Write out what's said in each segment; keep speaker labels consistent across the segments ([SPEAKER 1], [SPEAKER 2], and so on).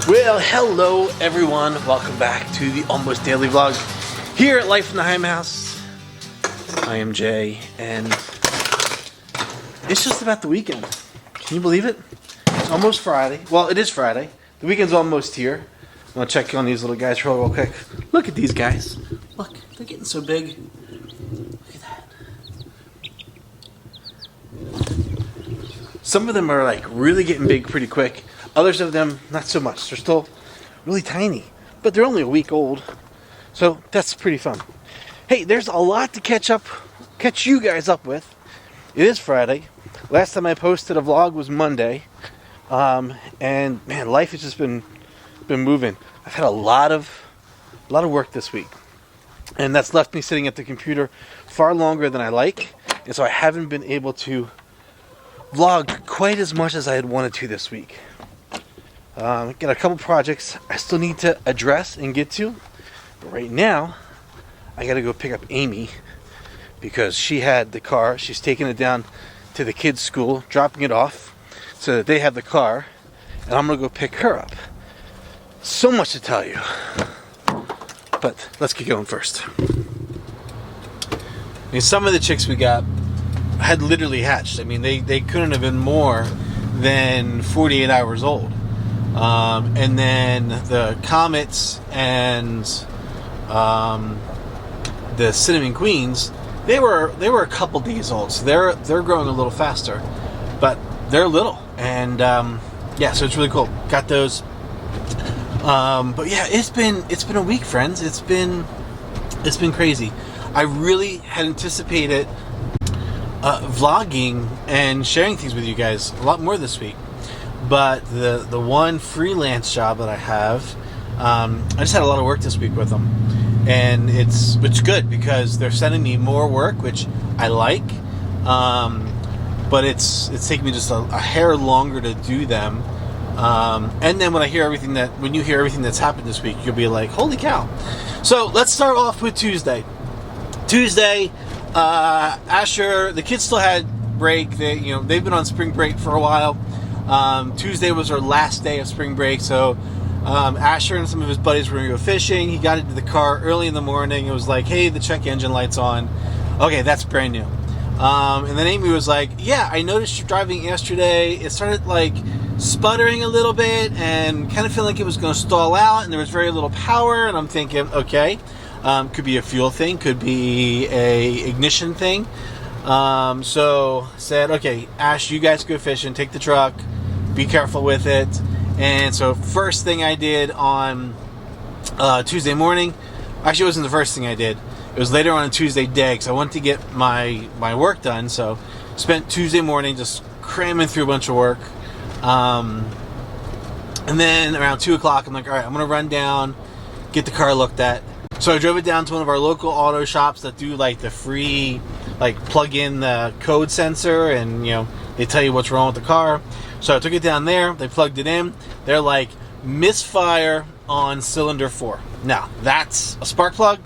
[SPEAKER 1] Well, hello everyone. Welcome back to the almost daily vlog here at Life in the Higham house. I am Jay, and it's just about the weekend. Can you believe it? It's almost Friday. Well, it is Friday. The weekend's almost here. I'm gonna check on these little guys real quick. Look at these guys. Look, they're getting so big. Look at that. Some of them are like really getting big pretty quick. Others of them, not so much. They're still really tiny, but they're only a week old. So that's pretty fun. Hey, there's a lot to catch you guys up with. It is Friday. Last time I posted a vlog was Monday. And man, life has just been moving. I've had a lot of work this week. And that's left me sitting at the computer far longer than I like. And so I haven't been able to vlog quite as much as I had wanted to this week. Got a couple projects I still need to address and get to. But right now, I got to go pick up Amy because she had the car. She's taking it down to the kids' school, dropping it off so that they have the car. And I'm going to go pick her up. So much to tell you. But let's get going first. I mean, some of the chicks we got had literally hatched. I mean, they couldn't have been more than 48 hours old. And then the Comets and the Cinnamon Queens, they were a couple days old, so they're growing a little faster, but they're little, and yeah, so it's really cool. Got those. But yeah, it's been a week, friends. It's been crazy. I really had anticipated vlogging and sharing things with you guys a lot more this week. But the one freelance job that I have, I just had a lot of work this week with them, and it's good because they're sending me more work, which I like. But it's taking me just a hair longer to do them. And then when you hear everything that's happened this week, you'll be like, holy cow. So let's start off with Tuesday. Asher, the kids still had break. They've been on spring break for a while. Tuesday was our last day of spring break, so Asher and some of his buddies were going to go fishing. He got into the car early in the morning. It was like, hey, the check engine light's on. Okay, that's brand new. And then Amy was like, yeah, I noticed you driving yesterday. It started like sputtering a little bit and kind of feeling like it was going to stall out, and there was very little power. And I'm thinking, okay, could be a fuel thing, could be a ignition thing. So said, okay, Ash, you guys go fishing, take the truck, be careful with it. And so first thing I did on Tuesday morning, actually it wasn't the first thing I did, it was later on Tuesday day, because I wanted to get my work done. So spent Tuesday morning just cramming through a bunch of work. And then around 2 o'clock, I'm like, all right, I'm going to run down, get the car looked at. So I drove it down to one of our local auto shops that do like the free, like plug in the code sensor and, they tell you what's wrong with the car. So I took it down there, they plugged it in. They're like, misfire on cylinder 4. Now, that's a spark plug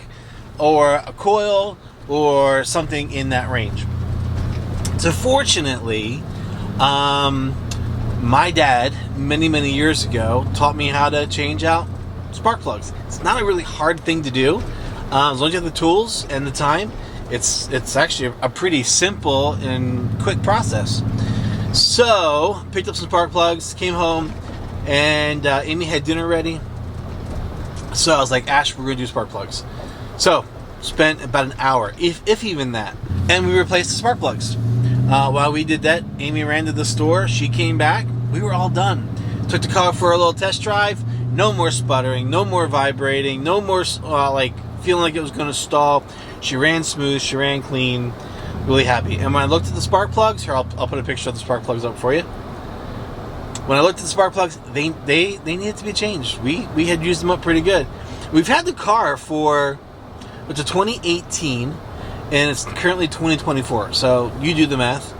[SPEAKER 1] or a coil or something in that range. So fortunately, my dad, many years ago, taught me how to change out spark plugs. It's not a really hard thing to do. As long as you have the tools and the time, it's actually a pretty simple and quick process. So, picked up some spark plugs, came home, and Amy had dinner ready. So I was like, Ash, we're going to do spark plugs. So, spent about an hour, if even that. And we replaced the spark plugs. While we did that, Amy ran to the store. She came back. We were all done. Took the car for a little test drive. No more sputtering, no more vibrating, no more feeling like it was going to stall. She ran smooth, she ran clean, really happy. And when I looked at the spark plugs, here I'll put a picture of the spark plugs up for you. When I looked at the spark plugs, they needed to be changed. We had used them up pretty good. We've had the car for, it's a 2018, and it's currently 2024. So you do the math.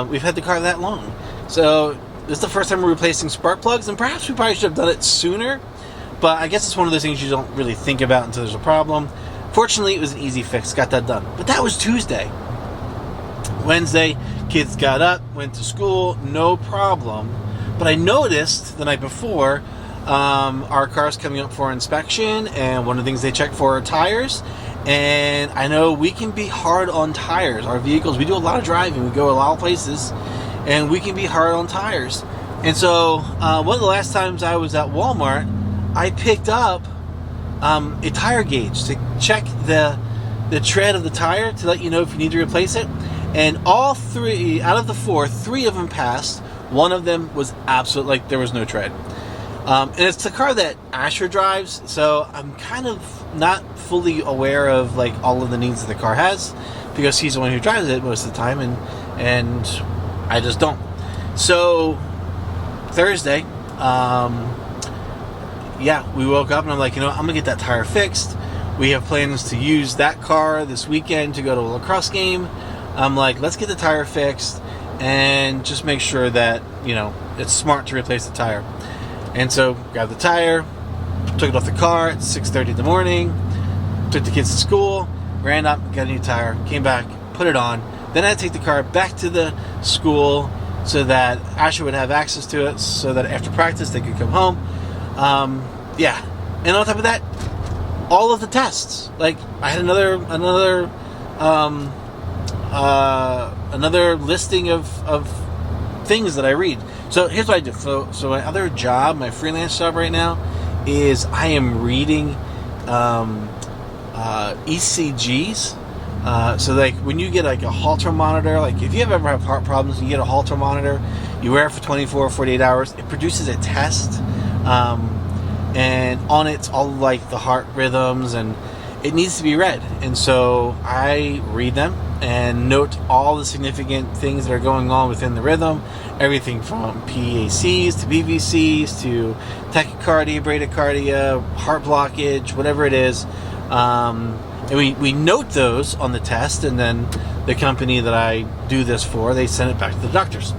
[SPEAKER 1] We've had the car that long. So this is the first time we're replacing spark plugs, and perhaps we probably should have done it sooner, but I guess it's one of those things you don't really think about until there's a problem. Fortunately, it was an easy fix, got that done. But that was Tuesday. Wednesday, kids got up, went to school, no problem. But I noticed the night before, our car's coming up for inspection, and one of the things they check for are tires. And I know we can be hard on tires. Our vehicles, we do a lot of driving, we go a lot of places, and we can be hard on tires. And so one of the last times I was at Walmart, I picked up a tire gauge to check the tread of the tire to let you know if you need to replace it. And all three out of the four, three of them passed. One of them was absolute, like there was no tread. And it's the car that Asher drives, so I'm kind of not fully aware of like all of the needs that the car has, because he's the one who drives it most of the time, and I just don't. So Thursday, we woke up and I'm like, I'm gonna get that tire fixed. We have plans to use that car this weekend to go to a lacrosse game. I'm like, let's get the tire fixed and just make sure that it's smart to replace the tire. And so grabbed the tire, took it off the car at 6:30 in the morning, took the kids to school, ran up, got a new tire, came back, put it on. Then I had to take the car back to the school so that Asher would have access to it, so that after practice they could come home. And on top of that, all of the tests. Like I had another listing of things that I read. So here's what I do. So my other job, my freelance job right now, is I am reading ECGs. So like when you get like a Holter monitor, like if you ever have heart problems, you get a Holter monitor, you wear it for 24 or 48 hours, it produces a test. And on it's all like the heart rhythms, and it needs to be read. And so I read them and note all the significant things that are going on within the rhythm, everything from PACs to BVCs to tachycardia, bradycardia, heart blockage, whatever it is. And we note those on the test, and then the company that I do this for, they send it back to the doctors.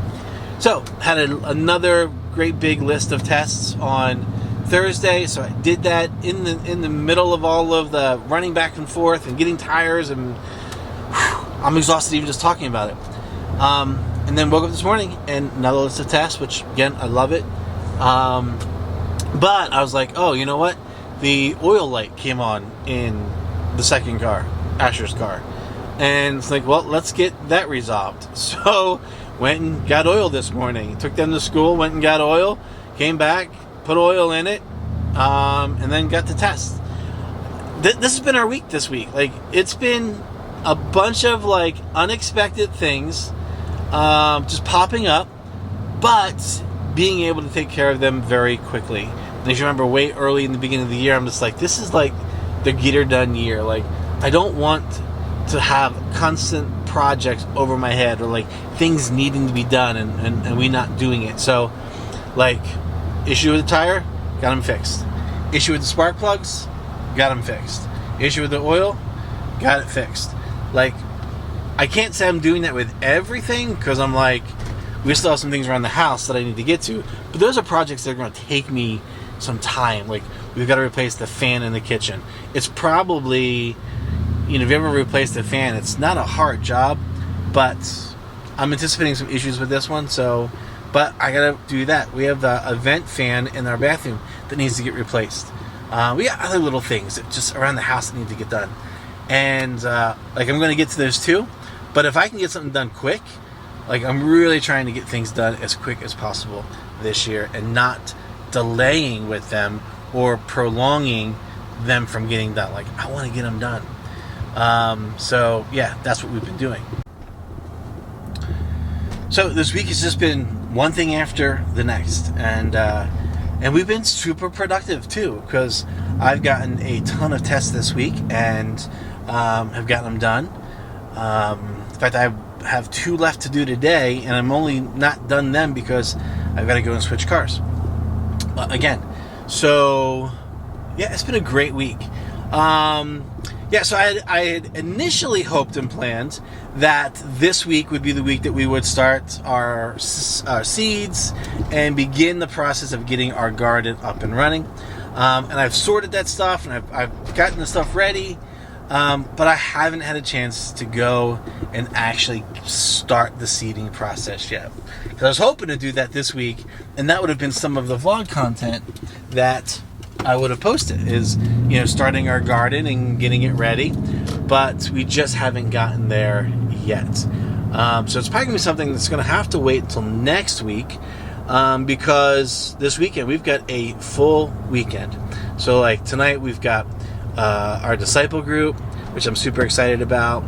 [SPEAKER 1] So had another great big list of tests on Thursday, so I did that in the middle of all of the running back and forth and getting tires, and I'm exhausted even just talking about it. And then woke up this morning and another list of tests, which again, I love it. But I was like, oh, you know what? The oil light came on in the second car, Asher's car. And it's like, well, let's get that resolved. So went and got oil this morning. Took them to school, went and got oil, came back, put oil in it, and then got the test. This has been our week this week. Like, it's been a bunch of like unexpected things just popping up, but being able to take care of them very quickly. And as you remember, way early in the beginning of the year, I'm just like, this is like the get her done year. Like, I don't want to have constant projects over my head, or like things needing to be done and we not doing it. So like, issue with the tire, got them fixed. Issue with the spark plugs, got them fixed. Issue with the oil, got it fixed. Like, I can't say I'm doing that with everything, because I'm like, we still have some things around the house that I need to get to. But those are projects that are going to take me some time. Like, we've got to replace the fan in the kitchen. It's probably, if you ever replace the fan, it's not a hard job, but I'm anticipating some issues with this one, so... But I gotta do that. We have a vent fan in our bathroom that needs to get replaced. We got other little things that just around the house that need to get done. And I'm gonna get to those too. But if I can get something done quick, like, I'm really trying to get things done as quick as possible this year, and not delaying with them or prolonging them from getting done. Like, I want to get them done. So yeah, that's what we've been doing. So this week has just been one thing after the next, and we've been super productive too, because I've gotten a ton of tests this week and have gotten them done. In fact, I have 2 left to do today, and I'm only not done them because I've got to go and switch cars again. So yeah, it's been a great week. So I had initially hoped and planned that this week would be the week that we would start our seeds and begin the process of getting our garden up and running. And I've sorted that stuff, and I've gotten the stuff ready. But I haven't had a chance to go and actually start the seeding process yet. Because I was hoping to do that this week, and that would have been some of the vlog content that I would have posted, is, starting our garden and getting it ready. But we just haven't gotten there yet. So it's probably going to be something that's going to have to wait until next week, because this weekend we've got a full weekend. So like tonight we've got our disciple group, which I'm super excited about.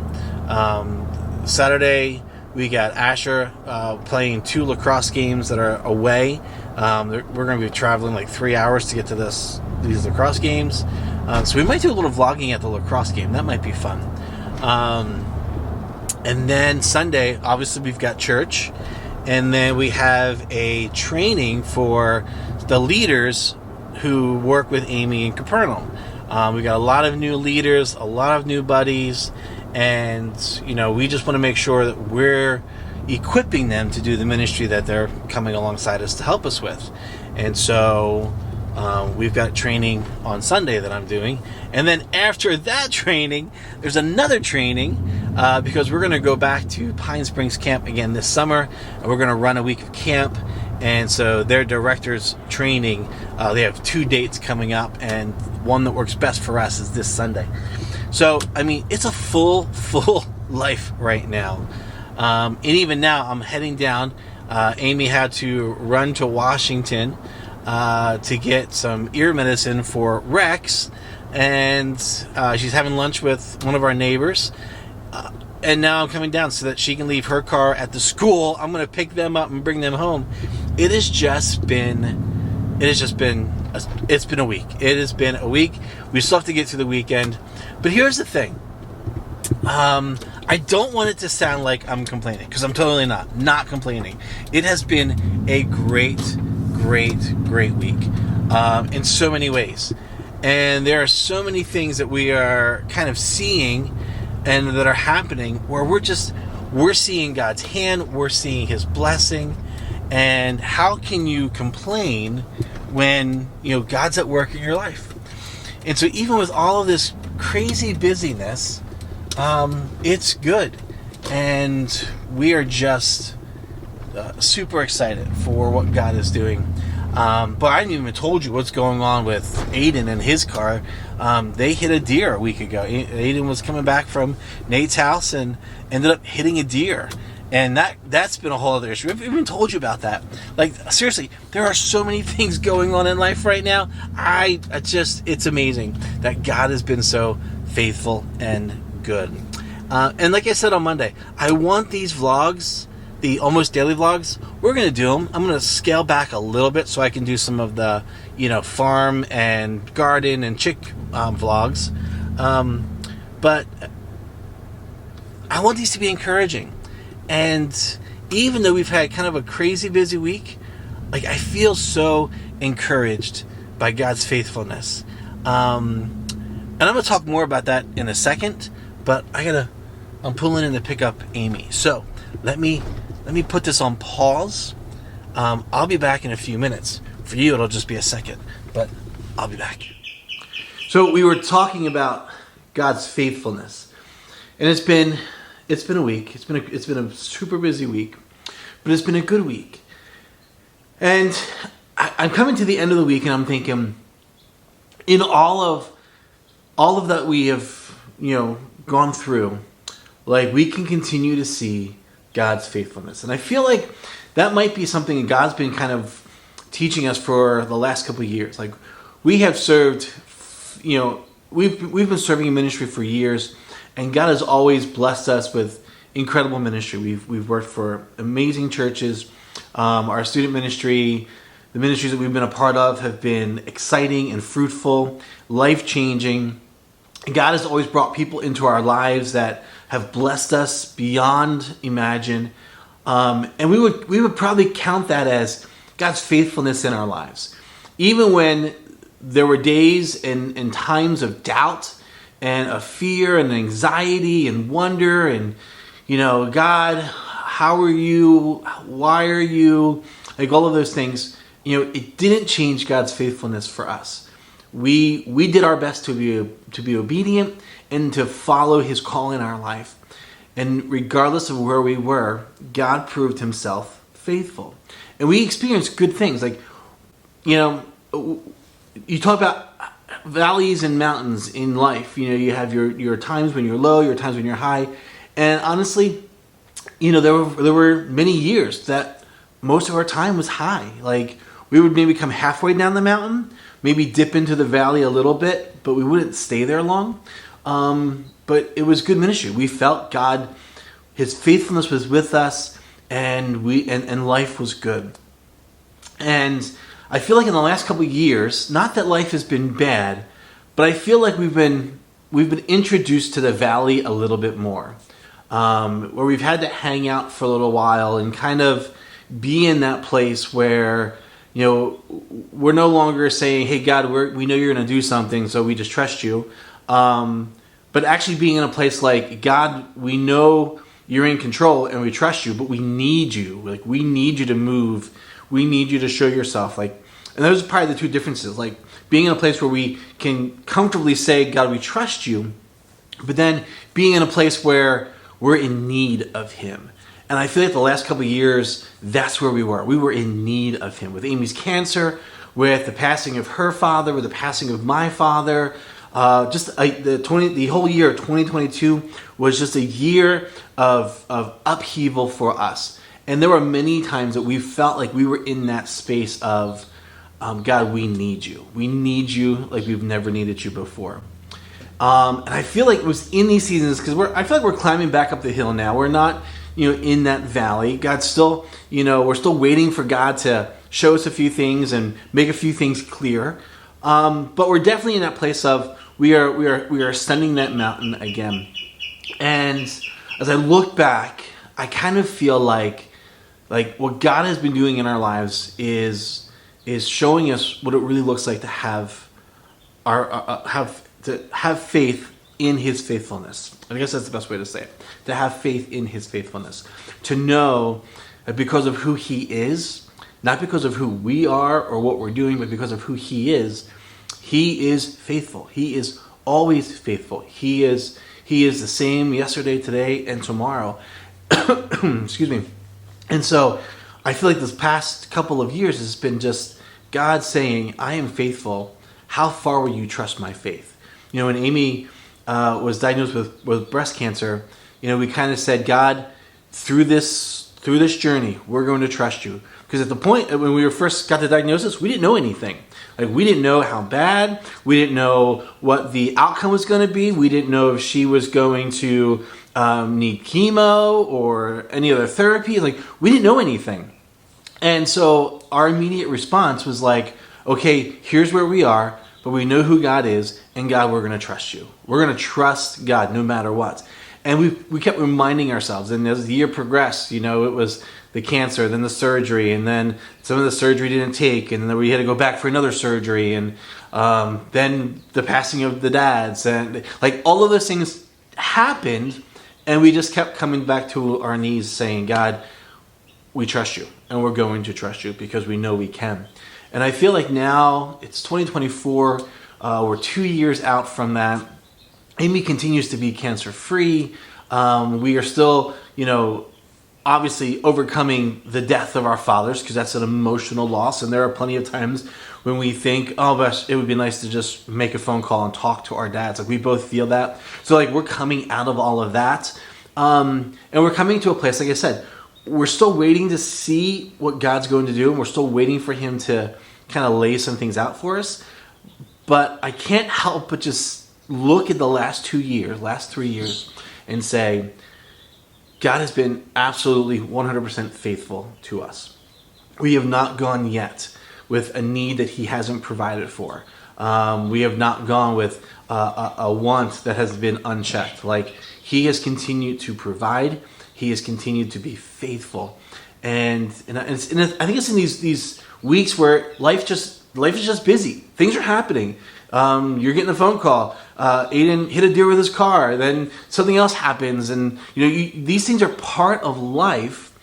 [SPEAKER 1] Saturday we got Asher playing 2 lacrosse games that are away. We're going to be traveling like 3 hours to get to these lacrosse games. So we might do a little vlogging at the lacrosse game. That might be fun. And then Sunday, obviously we've got church. And then we have a training for the leaders who work with Amy in Capernaum. We got a lot of new leaders, a lot of new buddies, and we just want to make sure that we're equipping them to do the ministry that they're coming alongside us to help us with. And so we've got training on Sunday that I'm doing, and then after that training, there's another training because we're going to go back to Pine Springs Camp again this summer, and we're going to run a week of camp. And so their director's training, they have 2 dates coming up, and one that works best for us is this Sunday. So, I mean, it's a full life right now. And even now, I'm heading down. Amy had to run to Washington to get some ear medicine for Rex, and she's having lunch with one of our neighbors. And now I'm coming down so that she can leave her car at the school. I'm going to pick them up and bring them home. It's been a week. It has been a week. We still have to get through the weekend. But here's the thing. I don't want it to sound like I'm complaining, because I'm totally not complaining. It has been a great week in so many ways. And there are so many things that we are kind of seeing and that are happening where we're seeing God's hand, we're seeing His blessing. And how can you complain when God's at work in your life? And so even with all of this crazy busyness, it's good, and we are just super excited for what God is doing. But I haven't even told you what's going on with Aiden and his car. They hit a deer a week ago. Aiden was coming back from Nate's house and ended up hitting a deer. And that's been a whole other issue. I've even told you about that. Like, seriously, there are so many things going on in life right now. It's amazing that God has been so faithful and good. And like I said on Monday, I want these vlogs, the almost daily vlogs, we're going to do them. I'm going to scale back a little bit so I can do some of the, farm and garden and chick vlogs. But I want these to be encouraging. And even though we've had kind of a crazy busy week, like, I feel so encouraged by God's faithfulness. And I'm going to talk more about that in a second, but I'm pulling in to pick up Amy. So let me put this on pause. I'll be back in a few minutes. For you, it'll just be a second, but I'll be back. So we were talking about God's faithfulness, and it's been a week. It's been a super busy week, but it's been a good week. And I'm coming to the end of the week, and I'm thinking, in all of that we have, gone through, like, we can continue to see God's faithfulness. And I feel like that might be something that God's been kind of teaching us for the last couple of years. Like, we have served, we've been serving in ministry for years, and God has always blessed us with incredible ministry. We've worked for amazing churches. Our student ministry, the ministries that we've been a part of, have been exciting and fruitful, life-changing. God has always brought people into our lives that have blessed us beyond imagine. And we would probably count that as God's faithfulness in our lives. Even when there were days and times of doubt and of fear and anxiety and wonder and, God, how are you? Why are you? Like, all of those things, it didn't change God's faithfulness for us. We did our best to be obedient, and to follow his call in our life. And regardless of where we were, God proved himself faithful. And we experienced good things. Like, you know, you talk about valleys and mountains in life. You know, you have your times when you're low, your times when you're high. And honestly, you know, there were many years that most of our time was high. Like, we would maybe come halfway down the mountain, maybe dip into the valley a little bit, but we wouldn't stay there long. But it was good ministry. We felt God, his faithfulness was with us, and life was good. And I feel like in the last couple of years, not that life has been bad, but I feel like we've been introduced to the valley a little bit more, where we've had to hang out for a little while and kind of be in that place where, you know, we're no longer saying, "Hey God, we know you're going to do something, so we just trust you." But actually being in a place like, God, we know you're in control and we trust you, but we need you. Like, we need you to move. We need you to show yourself. Like, and those are probably the two differences. Like, being in a place where we can comfortably say, God, we trust you, but then being in a place where we're in need of him. And I feel like the last couple of years, that's where we were. We were in need of him. With Amy's cancer, with the passing of her father, with the passing of my father. The whole year of 2022 was just a year of upheaval for us. And there were many times that we felt like we were in that space of, God, we need you. We need you like we've never needed you before. And I feel like it was in these seasons, because I feel like we're climbing back up the hill now. We're not, you know, in that valley. God's still, you know, we're still waiting for God to show us a few things and make a few things clear. But we're definitely in that place of we are ascending that mountain again. And as I look back, I kind of feel like what God has been doing in our lives is showing us what it really looks like to have faith in his faithfulness. I guess that's the best way to say it. To have faith in his faithfulness. To know that because of who he is, not because of who we are or what we're doing, but because of who he is faithful. He is always faithful. He is the same yesterday, today, and tomorrow. Excuse me. And so I feel like this past couple of years has been just God saying, I am faithful. How far will you trust my faith? You know, when Amy was diagnosed with breast cancer, you know, we kind of said, God, through this journey, we're going to trust you. Because at the point when we first got the diagnosis, we didn't know anything. Like, we didn't know how bad. We didn't know what the outcome was going to be. We didn't know if she was going to need chemo or any other therapy. Like, we didn't know anything. And so our immediate response was like, okay, here's where we are, but we know who God is, and God, we're going to trust you. We're going to trust God no matter what. And we kept reminding ourselves, and as the year progressed, you know, it was the cancer, then the surgery, and then some of the surgery didn't take, and then we had to go back for another surgery, and then the passing of the dads, and like all of those things happened, and we just kept coming back to our knees saying, God, we trust you, and we're going to trust you because we know we can. And I feel like now it's 2024, we're 2 years out from that. Amy continues to be cancer-free. We are still, you know, obviously overcoming the death of our fathers, because that's an emotional loss. And there are plenty of times when we think, oh gosh, it would be nice to just make a phone call and talk to our dads. Like, we both feel that. So like, we're coming out of all of that. And we're coming to a place, like I said, we're still waiting to see what God's going to do. And we're still waiting for him to kind of lay some things out for us. But I can't help but just look at the last 3 years, and say, God has been absolutely 100% faithful to us. We have not gone yet with a need that he hasn't provided for. We have not gone with a want that has been unchecked. Like, he has continued to provide. He has continued to be faithful. And I think it's in these weeks where life is just busy. Things are happening. You're getting a phone call. Aiden hit a deer with his car. Then something else happens, and these things are part of life.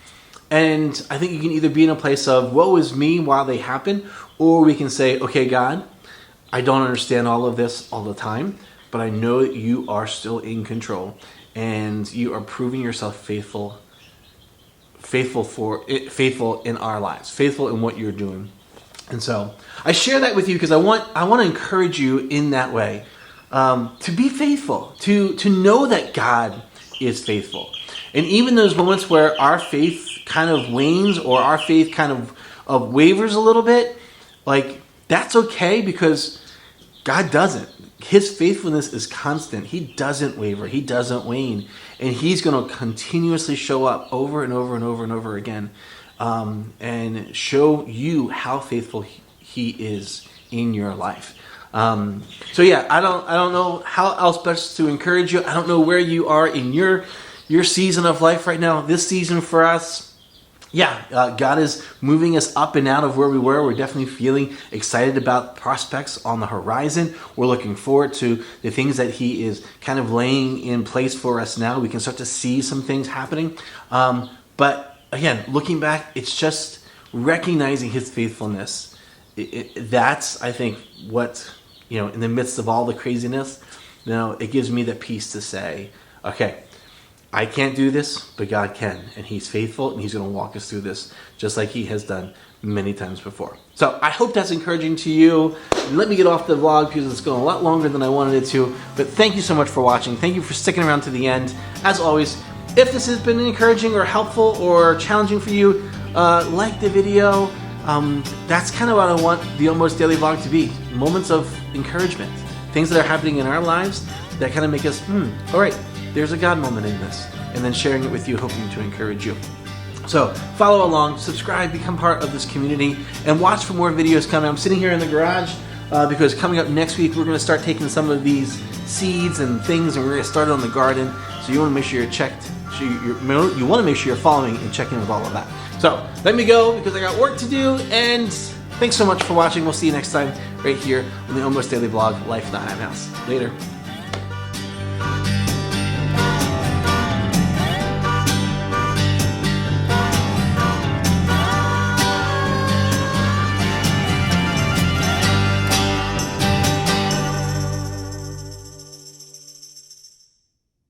[SPEAKER 1] And I think you can either be in a place of woe is me while they happen, or we can say, okay, God, I don't understand all of this all the time, but I know that you are still in control, and you are proving yourself faithful in our lives, faithful in what you're doing. And so I share that with you because I want to encourage you in that way, to be faithful, to know that God is faithful. And even those moments where our faith kind of wanes or our faith kind of wavers a little bit, like, that's okay, because God doesn't. His faithfulness is constant. He doesn't waver. He doesn't wane. And he's going to continuously show up over and over and over and over again, and show you how faithful he is in your life. So yeah, I don't know how else best to encourage you. I don't know where you are in your season of life right now. This season for us, God is moving us up and out of where we were. We're definitely feeling excited about prospects on the horizon. We're looking forward to the things that he is kind of laying in place for us now. We can start to see some things happening. But again, looking back, it's just recognizing his faithfulness. That's, I think, what, in the midst of all the craziness, it gives me the peace to say, okay, I can't do this, but God can, and he's faithful, and he's going to walk us through this just like he has done many times before. So I hope that's encouraging to you. Let me get off the vlog because it's going a lot longer than I wanted it to, but thank you so much for watching. Thank you for sticking around to the end. As always, if this has been encouraging or helpful or challenging for you, like the video. That's kind of what I want the Almost Daily Vlog to be. Moments of encouragement. Things that are happening in our lives that kind of make us, all right, there's a God moment in this, and then sharing it with you, hoping to encourage you. So follow along, subscribe, become part of this community, and watch for more videos coming. I'm sitting here in the garage because coming up next week, we're going to start taking some of these seeds and things, and we're going to start on the garden. So you want to make sure you're checked. You want to make sure you're following and checking with all of that. So let me go because I got work to do, and thanks so much for watching. We'll see you next time right here on the Almost Daily Vlog, Life in the Higham House. Later.